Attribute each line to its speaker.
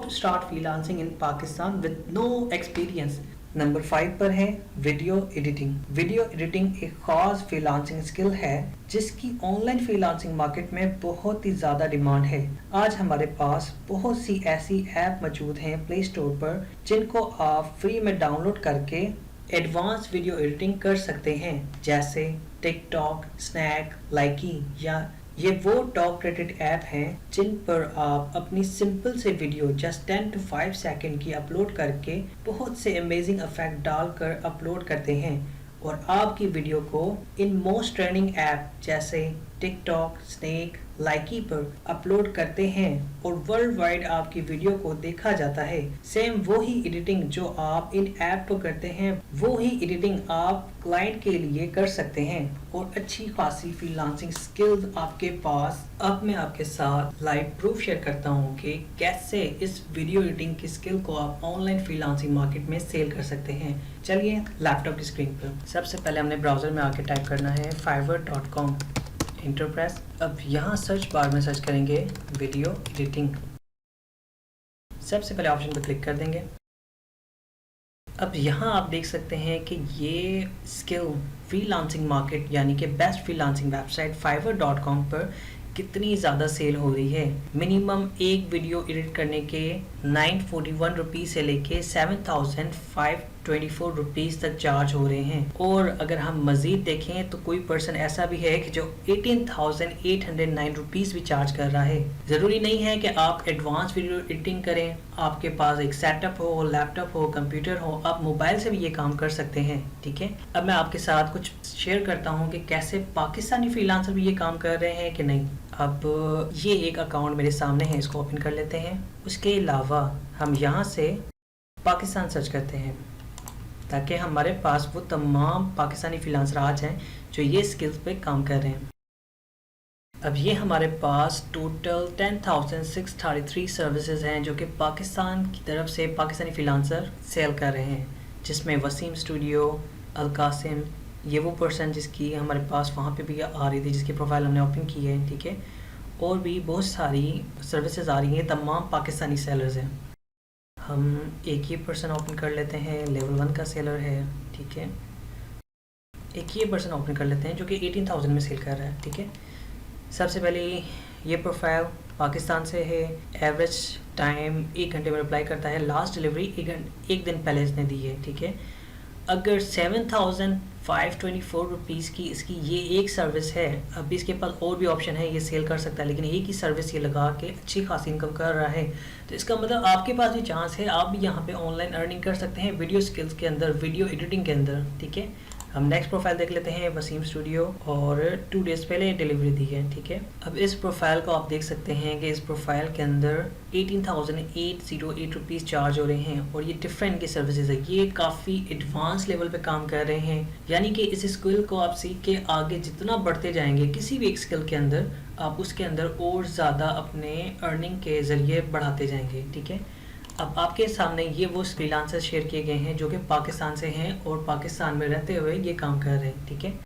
Speaker 1: to start freelancing in Pakistan with no experience. Number 5 पर है video editing. Video editing एक खास freelancing skill है जिसकी ऑनलाइन फ्रीलांसिंग मार्केट में बहुत ही ज़्यादा डिमांड है। आज हमारे पास बहुत सी ऐसी ऐप मौजूद हैं प्ले स्टोर पर जिनको आप फ्री में डाउनलोड करके एडवांस वीडियो एडिटिंग कर सकते हैं, जैसे टिकटॉक, स्नैक, लाइकी या ये वो टॉप रेटेड ऐप हैं जिन पर आप अपनी सिंपल से वीडियो जस्ट 10 to 5 सेकंड की अपलोड करके बहुत से अमेजिंग इफेक्ट डालकर अपलोड करते हैं और आपकी वीडियो को इन मोस्ट ट्रेंडिंग ऐप जैसे टिकटॉक, स्नैक, लाइकी पर अपलोड करते हैं और वर्ल्ड वाइड आपकी वीडियो को देखा जाता है। सेम वही एडिटिंग जो आप इन ऐप पर करते हैं वो ही एडिटिंग आप क्लाइंट के लिए कर सकते हैं और अच्छी खासी फ्रीलांसिंग स्किल्स आपके पास। अब मैं आपके साथ लाइव प्रूफ शेयर करता हूँ कि कैसे इस वीडियो एडिटिंग की स्किल को आप ऑनलाइन फ्रीलांसिंग मार्केट में सेल कर सकते हैं। चलिए लैपटॉप की स्क्रीन पर सबसे पहले हमने ब्राउजर में आके टाइप करना है fiverr.com इंटरप्रेस। अब यहाँ सर्च बार में सर्च करेंगे वीडियो एडिटिंग। सबसे पहले ऑप्शन पर क्लिक कर देंगे। अब यहाँ आप देख सकते हैं कि ये स्किल फ्रीलांसिंग मार्केट यानी कि बेस्ट फ्रीलांसिंग वेबसाइट fiverr.com पर कितनी ज़्यादा सेल हो रही है। मिनिमम एक वीडियो एडिट करने के 941 रुपीज़ से लेके 7524 रुपीज़ तक चार्ज हो रहे हैं और अगर हम मज़ीद देखें तो कोई पर्सन ऐसा भी है कि जो 18,809 रुपीज़ भी चार्ज कर रहा है। ज़रूरी नहीं है कि आप एडवांस वीडियो एडिटिंग करें, आपके पास एक सेटअप हो, लैपटॉप हो, कंप्यूटर हो, आप मोबाइल से भी ये काम कर सकते हैं। ठीक है, अब मैं आपके साथ कुछ शेयर करता हूँ कि कैसे पाकिस्तानी फ्रीलांसर भी ये काम कर रहे हैं कि नहीं। अब ये एक अकाउंट मेरे सामने है, इसको ओपन कर लेते हैं। उसके अलावा हम यहाँ से पाकिस्तान सर्च करते हैं ताकि हमारे पास वो तमाम पाकिस्तानी फ्रीलांसर आज हैं जो ये स्किल्स पे काम कर रहे हैं। अब ये हमारे पास टोटल 10,633 सर्विसेज हैं जो कि पाकिस्तान की तरफ से पाकिस्तानी फ्रीलांसर सेल कर रहे हैं, जिसमें वसीम स्टूडियो, अलकासिम, ये वो पर्सन जिसकी हमारे पास वहाँ पे भी आ रही थी, जिसकी प्रोफाइल हमने ओपन की है। ठीक है, और भी बहुत सारी सर्विसेज आ रही हैं, तमाम पाकिस्तानी सेलर्स हैं। हम एक ये पर्सन ओपन कर लेते हैं, लेवल 1 का सेलर है। ठीक है, एक ये पर्सन ओपन कर लेते हैं जो कि 18,000 में सेल कर रहा है। ठीक है, सबसे पहले ये प्रोफाइल पाकिस्तान से है, एवरेज टाइम 1 घंटे में रिप्लाई करता है, लास्ट डिलीवरी एक दिन पहले इसने दी है। ठीक है, अगर 7,524 रुपीज़ की इसकी ये एक सर्विस है। अब इसके पास और भी ऑप्शन है, ये सेल कर सकता है, लेकिन एक ही सर्विस ये लगा के अच्छी खासी इनकम कर रहा है। तो इसका मतलब आपके पास भी चांस है, आप भी यहाँ पे ऑनलाइन अर्निंग कर सकते हैं वीडियो स्किल्स के अंदर, वीडियो एडिटिंग के अंदर। ठीक है, हम नेक्स्ट प्रोफाइल देख लेते हैं, वसीम स्टूडियो, और 2 डेज़ पहले डिलीवरी दी है। ठीक है, अब इस प्रोफाइल को आप देख सकते हैं कि इस प्रोफाइल के अंदर 18,808 रुपीज़ चार्ज हो रहे हैं और ये डिफरेंट की सर्विसेज है। ये काफ़ी एडवांस लेवल पे काम कर रहे हैं, यानी कि इस स्किल को आप सीख के आगे जितना बढ़ते जाएंगे किसी भी एक स्किल के अंदर, आप उसके अंदर और ज़्यादा अपने अर्निंग के ज़रिए बढ़ाते जाएंगे। ठीक है, अब आपके सामने ये वो फ्रीलांसर शेयर किए गए हैं जो कि पाकिस्तान से हैं और पाकिस्तान में रहते हुए ये काम कर रहे हैं। ठीक है।